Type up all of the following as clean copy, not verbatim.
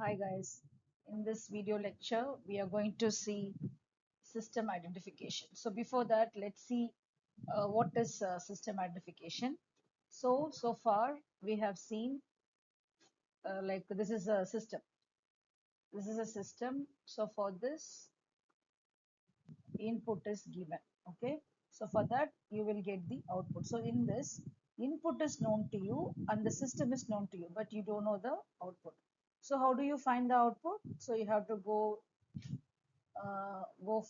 Hi guys, in this video lecture we are going to see system identification. So before that let's see what is system identification. So far we have seen like this is a system. This is a system. So for this input is given. Okay. So for that you will get the output. So in this input is known to you and the system is known to you, but you don't know the output. So how do you find the output? So you have to go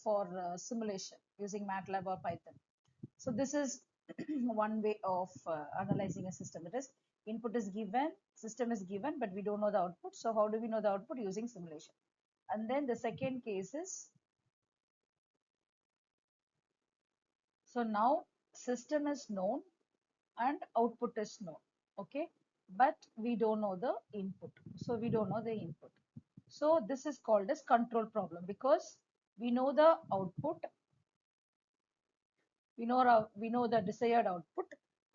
for simulation using MATLAB or Python. So this is one way of analyzing a system. That is, input is given, system is given, but we don't know the output. So how do we know the output? Using simulation. And then the second case is, so now system is known and output is known. Okay, but we don't know the input. So we don't know the input. So this is called as control problem because we know the output, we know the desired output,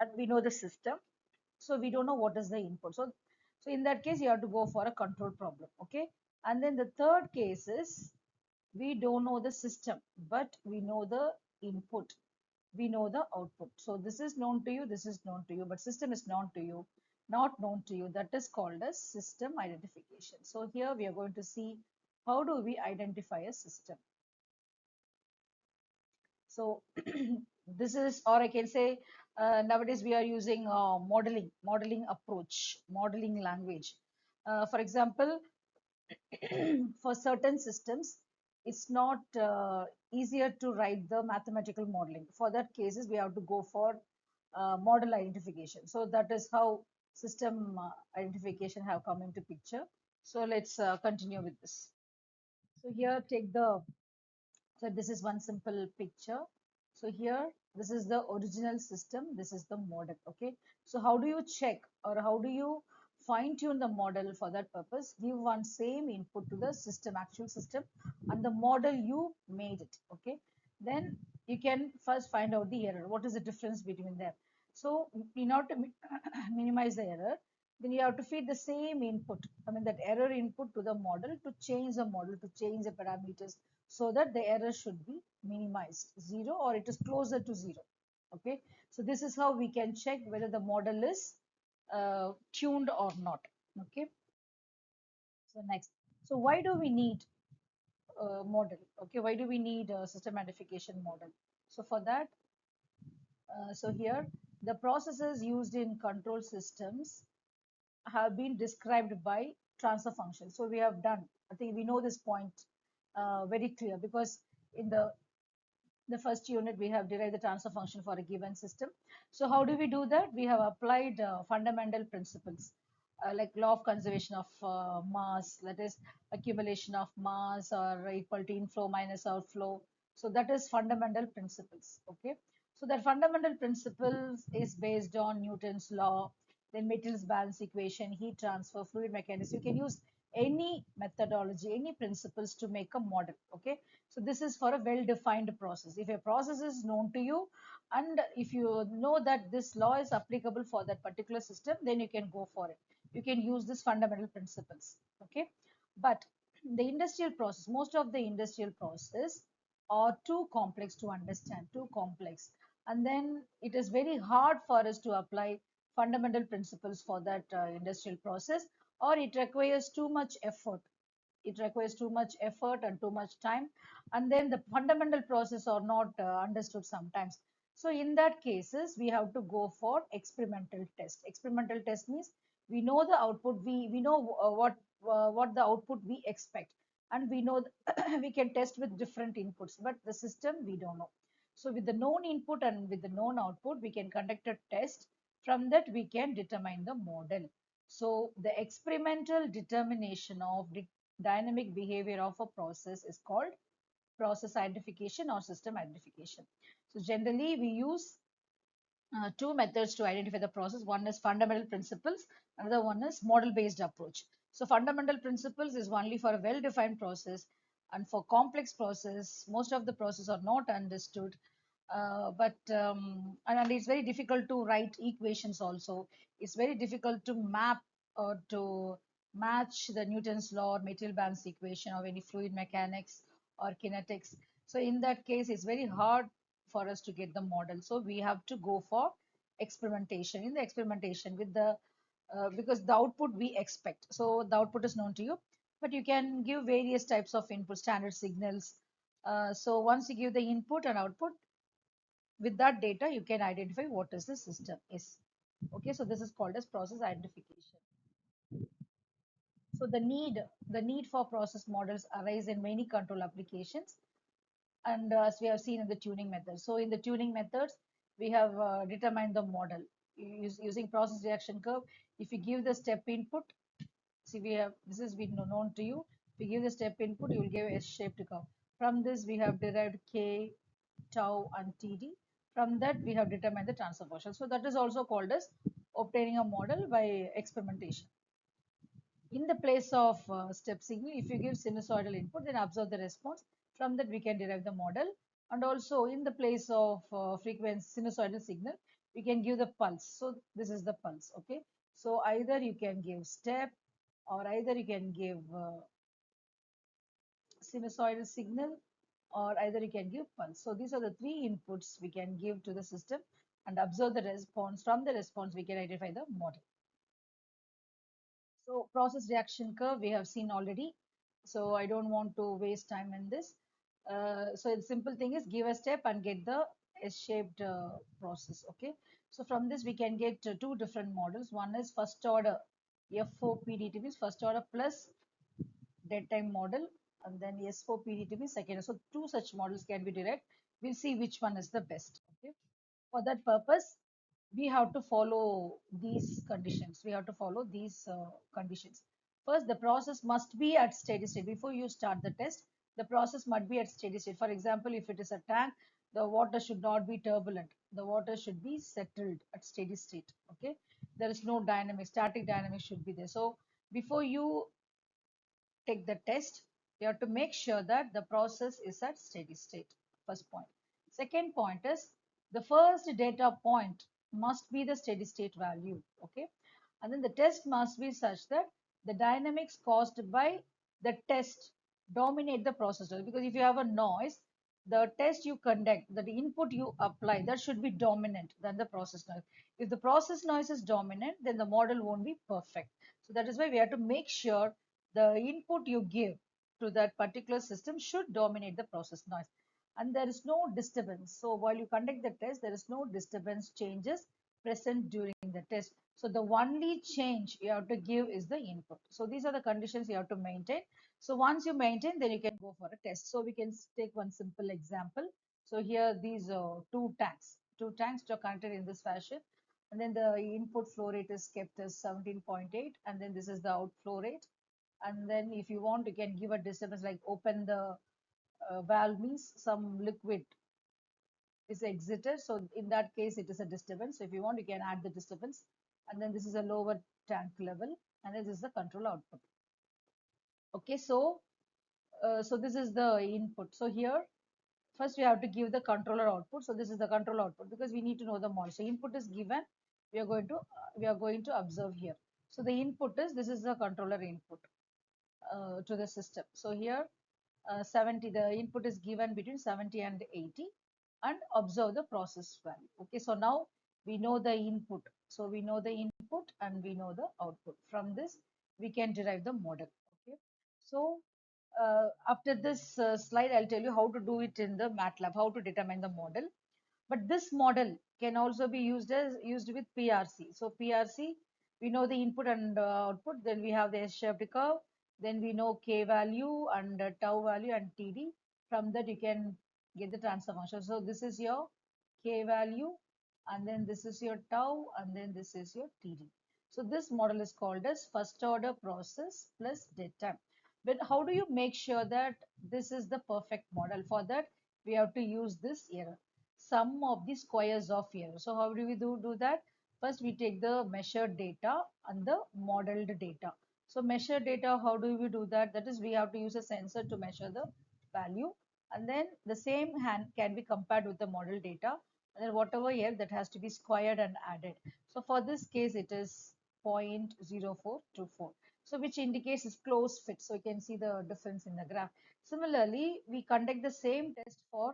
and we know the system, so we don't know what is the input. So in that case you have to go for a control problem. Okay, and then the third case is we don't know the system, but we know the input, we know the output. So this is known to you, this is known to you, but system is known to you, not known to you. That is called as system identification. So here we are going to see how do we identify a system. So this is, or I can say, nowadays we are using modeling approach, modeling language. For example, for certain systems, it's not easier to write the mathematical modeling. For that cases, we have to go for model identification. So that is how system identification have come into picture. So let's continue with this. So here, take the so this is one simple picture. So here, this is the original system. This is the model. Okay. So how do you check or how do you fine tune the model for that purpose? Give one same input to the system, actual system, and the model you made it. Okay. Then you can first find out the error. What is the difference between them? So in order to minimize the error, then you have to feed the same input. I mean that error input to the model to change the model, to change the parameters so that the error should be minimized, zero, or it is closer to zero. Okay, so this is how we can check whether the model is tuned or not. Okay, so next, so why do we need a model? Okay, why do we need a system identification model? So for that, so here the processes used in control systems have been described by transfer function. So we have done, I think we know this point very clear, because in the first unit we have derived the transfer function for a given system. So how do we do that? We have applied fundamental principles like law of conservation of mass, that is accumulation of mass or equal to inflow minus outflow. So that is fundamental principles. Okay, so that fundamental principles is based on Newton's law, then materials balance equation, heat transfer, fluid mechanics. You can use any methodology, any principles to make a model. Okay, so this is for a well-defined process. If a process is known to you and if you know that this law is applicable for that particular system, then you can go for it. You can use this fundamental principles. Okay, but the industrial process, most of the industrial process are too complex to understand, too complex, and then it is very hard for us to apply fundamental principles for that industrial process, or it requires too much effort, it requires too much effort and too much time, and then the fundamental process are not understood sometimes. So in that cases we have to go for experimental test. Experimental test means we know the output, we know what the output we expect, and we know we can test with different inputs, but the system we don't know. So with the known input and with the known output we can conduct a test. From that we can determine the model. So the experimental determination of the dynamic behavior of a process is called process identification or system identification. So generally we use two methods to identify the process. One is fundamental principles, another one is model based approach. So fundamental principles is only for a well defined process, and for complex process most of the process are not understood. And it's very difficult to write equations also. It's very difficult to map or to match the Newton's law or material balance equation of any fluid mechanics or kinetics. So in that case, it's very hard for us to get the model. So we have to go for experimentation. In the experimentation with the because the output we expect. So the output is known to you, but you can give various types of input, standard signals. So once you give the input and output, with that data, you can identify what is the system is. Okay, so this is called as process identification. So the need for process models arise in many control applications, and as we have seen in the tuning method. So in the tuning methods, we have determined the model using process reaction curve. If you give the step input, see we have this is been known to you. If you give the step input, you will give S-shaped curve. From this, we have derived K, tau, and TD. From that, we have determined the transfer function. So that is also called as obtaining a model by experimentation. In the place of step signal, if you give sinusoidal input, then observe the response. From that, we can derive the model. And also in the place of frequency sinusoidal signal, we can give the pulse. So this is the pulse. Okay. So either you can give step, or either you can give sinusoidal signal, or either you can give pulse. So these are the three inputs we can give to the system and observe the response. From the response, we can identify the model. So process reaction curve we have seen already. So I don't want to waste time in this. So the simple thing is give a step and get the S-shaped process. Okay. So from this we can get two different models. One is first order FOPDT means first order plus dead time model, and then S4PDT means second. So two such models can be derived. We'll see which one is the best. Okay. For that purpose, we have to follow these conditions. We have to follow these conditions. First, the process must be at steady state. Before you start the test, the process must be at steady state. For example, if it is a tank, the water should not be turbulent. The water should be settled at steady state. Okay. There is no dynamic, static dynamics should be there. So before you take the test, you have to make sure that the process is at steady state. First point. Second point is the first data point must be the steady state value. Okay. And then the test must be such that the dynamics caused by the test dominate the process. Because if you have a noise, the test you conduct, the input you apply, that should be dominant than the process noise. If the process noise is dominant, then the model won't be perfect. So that is why we have to make sure the input you give to that particular system should dominate the process noise, and there is no disturbance. So while you conduct the test, there is no disturbance changes present during the test. So the only change you have to give is the input. So these are the conditions you have to maintain. So once you maintain, then you can go for a test. So we can take one simple example. So here these two tanks are connected in this fashion, and then the input flow rate is kept as 17.8, and then this is the outflow rate. And then if you want, you can give a disturbance like open the valve means some liquid is exited. So in that case, it is a disturbance. So if you want, you can add the disturbance. And then this is a lower tank level, and this is the control output. Okay, so this is the input. So here, first we have to give the controller output. So this is the control output because we need to know the model. So input is given. We are going to observe here. So the input is this is the controller input to the system. So here 70, the input is given between 70 and 80, and observe the process value. Okay, so now we know the input. So we know the input and we know the output. From this, we can derive the model. Okay, so after this slide, I'll tell you how to do it in the MATLAB, how to determine the model. But this model can also be used with PRC. So PRC, we know the input and output. Then we have the S-shaped curve. Then we know K value and tau value and TD. From that you can get the transfer function. So this is your K value, and then this is your tau, and then this is your TD. So this model is called as first order process plus dead time. But how do you make sure that this is the perfect model? For that, we have to use this error, sum of the squares of error. So how do we do that? First, we take the measured data and the modeled data. So measured data, how do we do that? That is, we have to use a sensor to measure the value, and then the same hand can be compared with the model data, and then whatever error that has to be squared and added. So for this case, it is 0.0424. So which indicates is close fit. So you can see the difference in the graph. Similarly, we conduct the same test for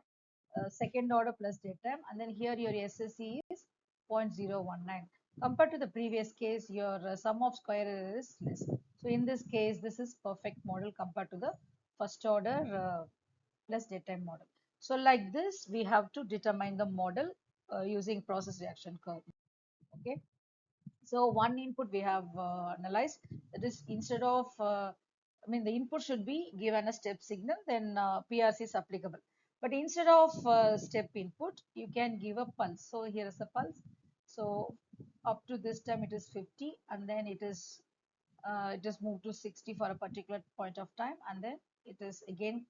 second order plus datetime, and then here your SSE is 0.019. Compared to the previous case, your sum of square error is less. So in this case, this is perfect model compared to the first order plus datetime model. So like this, we have to determine the model using process reaction curve. Okay. So one input we have analyzed, that is instead of, the input should be given a step signal, then PRC is applicable. But instead of step input, you can give a pulse. So here is a pulse. So up to this time it is 50, and then it is moved to 60 for a particular point of time, and then it is again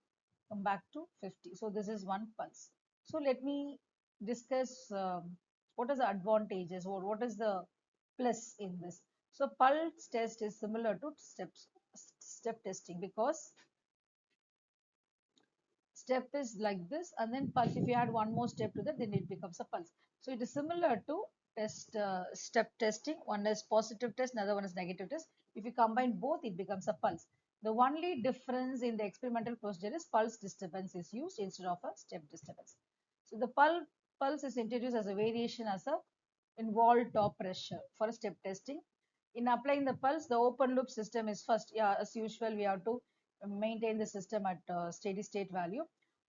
come back to 50. So this is one pulse. So let me discuss what are the advantages or what is the plus in this. So pulse test is similar to step testing, because step is like this, and then pulse, if you add one more step to that, then it becomes a pulse. So it is similar to step testing. One is positive test, another one is negative test. If you combine both, it becomes a pulse. The only difference in the experimental procedure is pulse disturbance is used instead of a step disturbance. So the pulse is introduced as a variation as a involved top pressure for step testing. In applying the pulse, the open loop system is first, yeah, as usual, we have to maintain the system at steady state value.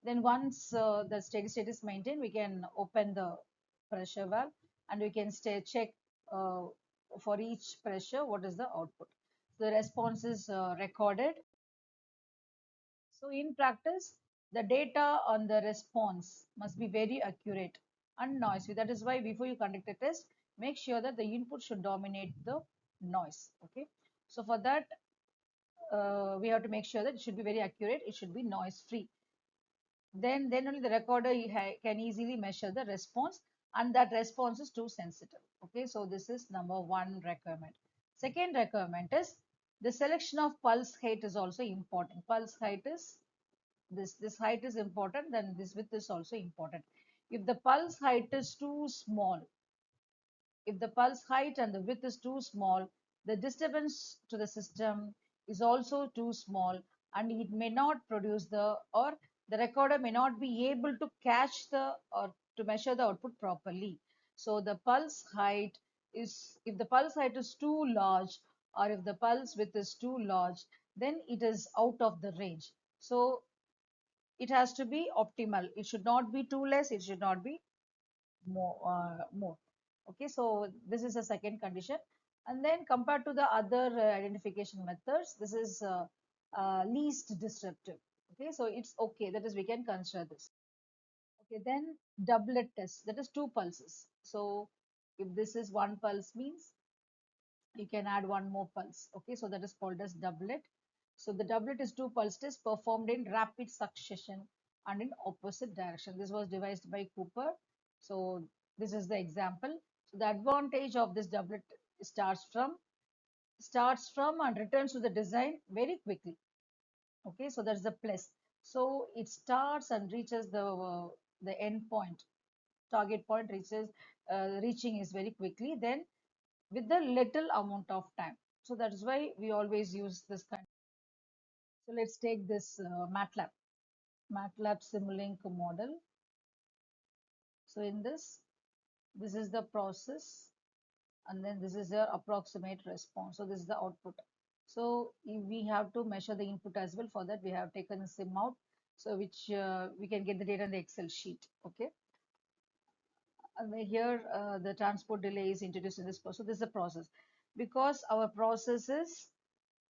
Then once the steady state is maintained, we can open the pressure valve, and we can check uh, for each pressure what is the output. The response is recorded. So in practice, the data on the response must be very accurate and noisy. That is why before you conduct a test, make sure that the input should dominate the noise. Okay. So for that, we have to make sure that it should be very accurate. It should be noise free. Then only the recorder can easily measure the response, and that response is too sensitive. Okay. So this is number one requirement. Second requirement is the selection of pulse height is also important. Pulse height is this height is important, then this width is also important. If the pulse height is too small, if the pulse height and the width is too small, the disturbance to the system is also too small, and it may not produce or the recorder may not be able to catch or to measure the output properly. So the pulse height if the pulse height is too large, or if the pulse width is too large, then it is out of the range. So it has to be optimal. It should not be too less. It should not be more. Okay, so this is a second condition. And then compared to the other identification methods, this is least disruptive. Okay, so it's okay. That is, we can consider this. Okay, then doublet test. That is two pulses. So if this is one pulse means you can add one more pulse. Okay, so that is called as doublet. So the doublet is two pulse test performed in rapid succession and in opposite direction. This was devised by Cooper. So this is the example. So the advantage of this doublet starts from and returns to the design very quickly. Okay, so that's the plus. So it starts and reaches the end point, target point reaching is very quickly. Then with the little amount of time. So that's why we always use this kind. So let's take this MATLAB Simulink model. So in this is the process, and then this is your approximate response. So this is the output. So we have to measure the input as well. For that, we have taken a sim out, so which we can get the data in the Excel sheet. Okay. And here the transport delay is introduced in this process. So this is the process. Because our process is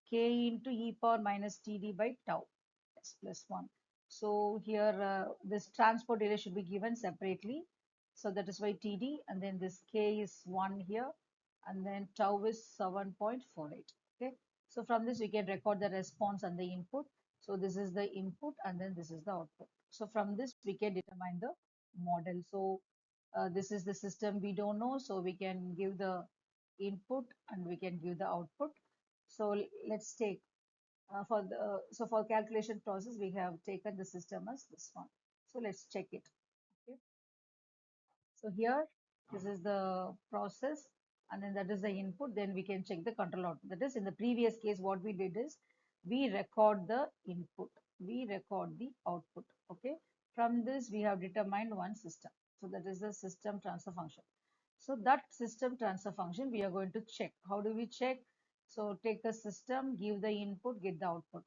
k into e power minus td by tau s plus 1. So here this transport delay should be given separately. So that is why td, and then this k is 1 here, and then tau is 7.48. Okay. So from this we can record the response and the input. So this is the input, and then this is the output. So from this we can determine the model. So this is the system we don't know, so we can give the input and we can give the output. So let's take for calculation process, we have taken the system as this one. So let's check it. Okay. So here, this is the process. and then that is the input. Then we can check the control output. That is, in the previous case, what we did is we record the input, we record the output. Okay, from this we have determined one system. So that is the system transfer function. So that system transfer function we are going to check. How do we check? So take a system, give the input, get the output,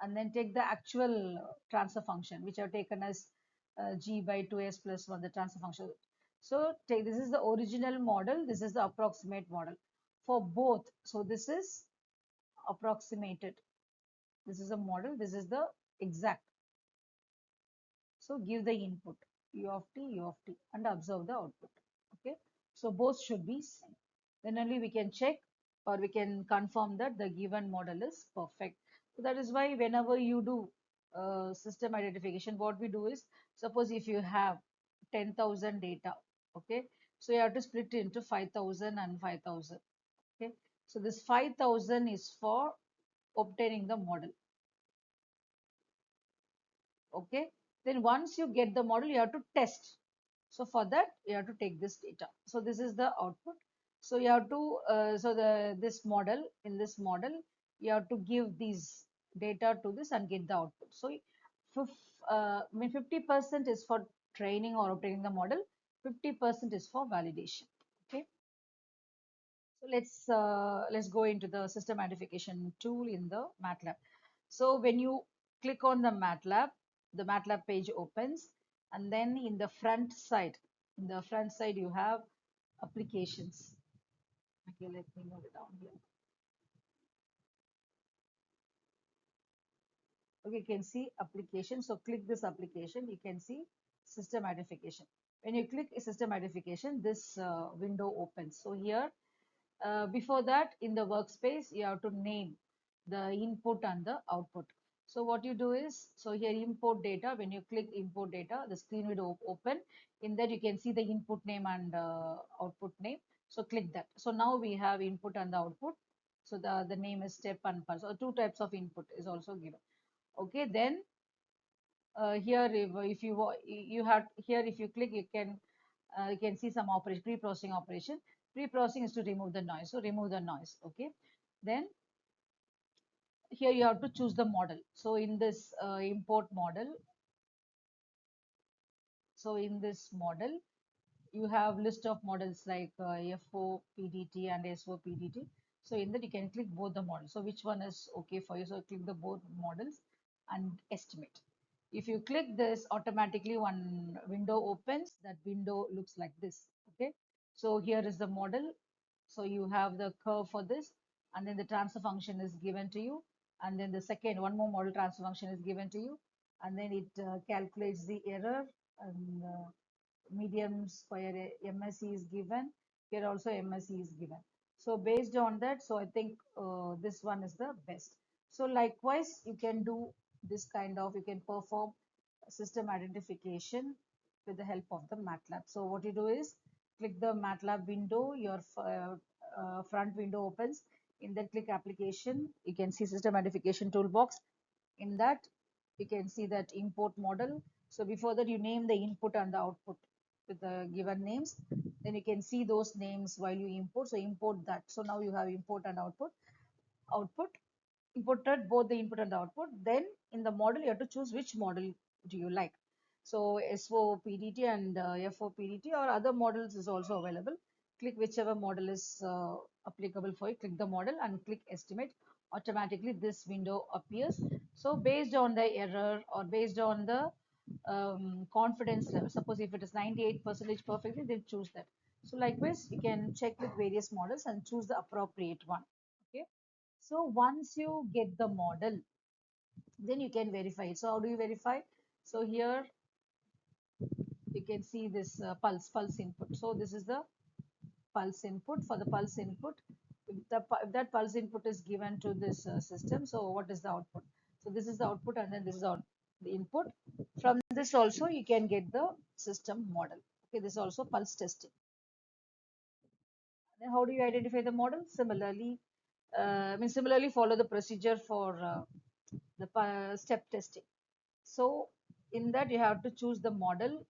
and then take the actual transfer function which I've taken as g by 2s plus 1, the transfer function. So take, this is the original model, this is the approximate model for both. So this is approximated, this is a model, this is the exact. So give the input u of t, u of t, and observe the output. Okay, so both should be same. Then only we can check or we can confirm that the given model is perfect. So that is why whenever you do system identification, what we do is, suppose if you have 10,000 data, okay, so you have to split it into 5,000 and 5,000. Okay, so this 5,000 is for obtaining the model. Okay, then once you get the model, you have to test. So for that you have to take this data. So this is the output. So you have to so the this model, in this model you have to give these data to this and get the output. So I mean 50% is for training or obtaining the model, 50% is for validation. Okay, so let's go into the system identification tool in the MATLAB. So when you click on the MATLAB page opens, and then in the front side you have applications. Okay, let me move it down here. Okay, you can see application. So click this application. You can see system identification. When you click system identification, this window opens. So here, before that, in the workspace, you have to name the input and the output. So what you do is, so here import data. When you click import data, the screen will open. In that you can see the input name and output name. So click that. So now we have input and the output. So the name is step and pulse. So two types of input is also given. Okay, then here if you have here, if you click, you can see some operation, pre-processing operation. Pre-processing is to remove the noise, so remove the noise. Okay, then here you have to choose the model. So in this import model, so in this model you have list of models like FO, PDT and SO, PDT. So in that you can click both the models. So which one is okay for you? So click the both models and estimate. If you click this, automatically one window opens. That window looks like this. Okay. So here is the model. So you have the curve for this, and then the transfer function is given to you. And then the second, one more model transfer function is given to you. And then it calculates the error, and medium square MSE is given. Here also MSE is given. So based on that, so I think this one is the best. So likewise, you can do this kind of, you can perform system identification with the help of the MATLAB. So what you do is click the MATLAB window, your front window opens. In that, click application. You can see system identification toolbox. In that, you can see that import model. So before that, you name the input and the output with the given names. Then you can see those names while you import. So import that. So now you have import and output imported both the input and the output. Then in the model, you have to choose which model do you like. So SO PDT and FO PDT or other models is also available. Click whichever model is applicable for you. Click the model and click estimate. Automatically this window appears. So based on the error or based on the confidence level, suppose if it is 98% perfectly, then choose that. So likewise, you can check with various models and choose the appropriate one. Okay. So once you get the model, then you can verify it. So how do you verify? So here you can see this pulse input. So this is the pulse input. For the pulse input, if that pulse input is given to this system, so what is the output? So this is the output, and then this is the input. From this also you can get the system model. Okay, this is also pulse testing. Then how do you identify the model? Similarly follow the procedure for the step testing. So in that you have to choose the model.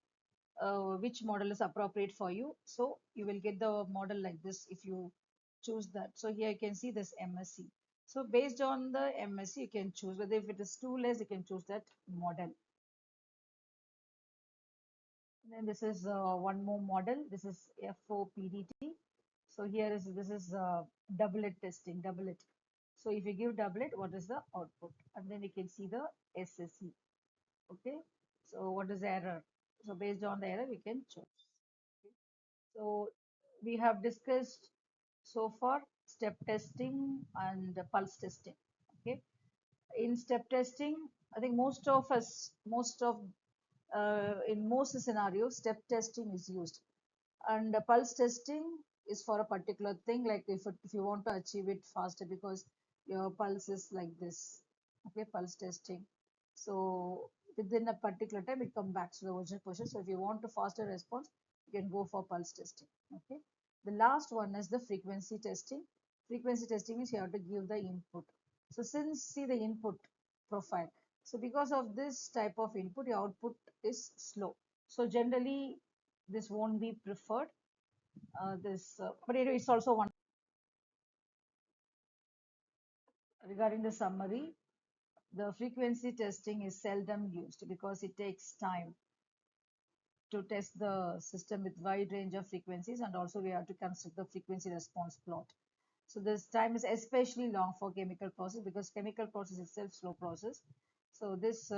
which model is appropriate for you. So you will get the model like this if you choose that. So here you can see this MSc. So based on the MSc, you can choose whether if it is too less, you can choose that model. Then this is one more model. This is FOPDT. So here is this is doublet testing, doublet. So if you give doublet, what is the output? And then you can see the SSE. Okay. So what is the error? So based on the error, we can choose. Okay. So we have discussed so far step testing and pulse testing. Okay. In step testing, I think in most scenarios, step testing is used. And pulse testing is for a particular thing, like if you want to achieve it faster because your pulse is like this. Okay, pulse testing. So within a particular time, it comes back to the original position. So if you want a faster response, you can go for pulse testing. Okay. The last one is the frequency testing. Frequency testing means you have to give the input. So since see the input profile. So because of this type of input, your output is slow. So generally, this won't be preferred. But anyway, it's also one regarding the summary. The frequency testing is seldom used because it takes time to test the system with wide range of frequencies, and also we have to construct the frequency response plot. So this time is especially long for chemical process because chemical process itself slow process. So this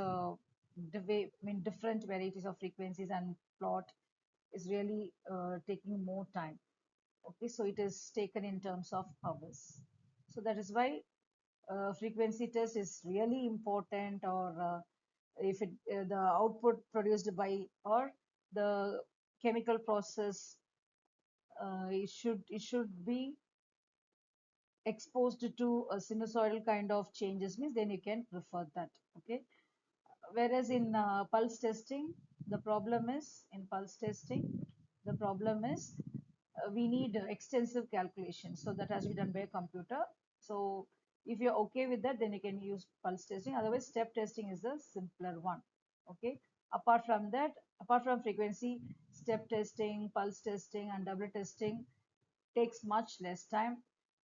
different varieties of frequencies and plot is really taking more time. Okay, so it is taken in terms of hours. So that is why frequency test is really important, or if the output produced by or the chemical process, it should be exposed to a sinusoidal kind of changes, means then you can prefer that. Okay, whereas in pulse testing, the problem is in pulse testing the problem is we need extensive calculations, so that has to be done by a computer. So if you're okay with that, then you can use pulse testing. Otherwise, step testing is the simpler one. Okay. Apart from that, apart from frequency, step testing, pulse testing, and double testing takes much less time,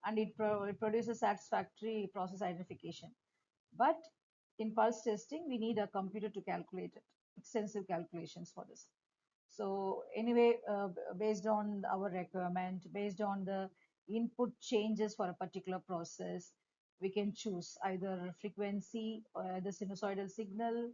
and it produces satisfactory process identification. But in pulse testing, we need a computer to calculate it, extensive calculations for this. So anyway, based on our requirement, based on the input changes for a particular process, we can choose either frequency or the sinusoidal signal,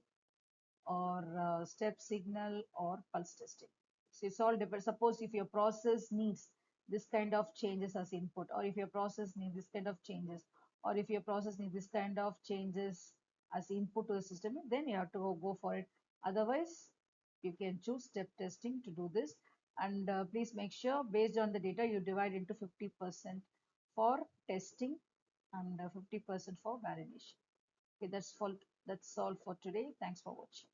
or step signal, or pulse testing. So it's all depends. Suppose if your process needs this kind of changes as input, or if your process needs this kind of changes, or if your process needs this kind of changes as input to the system, then you have to go for it. Otherwise, you can choose step testing to do this. And please make sure based on the data you divide into 50% for testing and 50% for validation. Okay, that's all for today. Thanks for watching.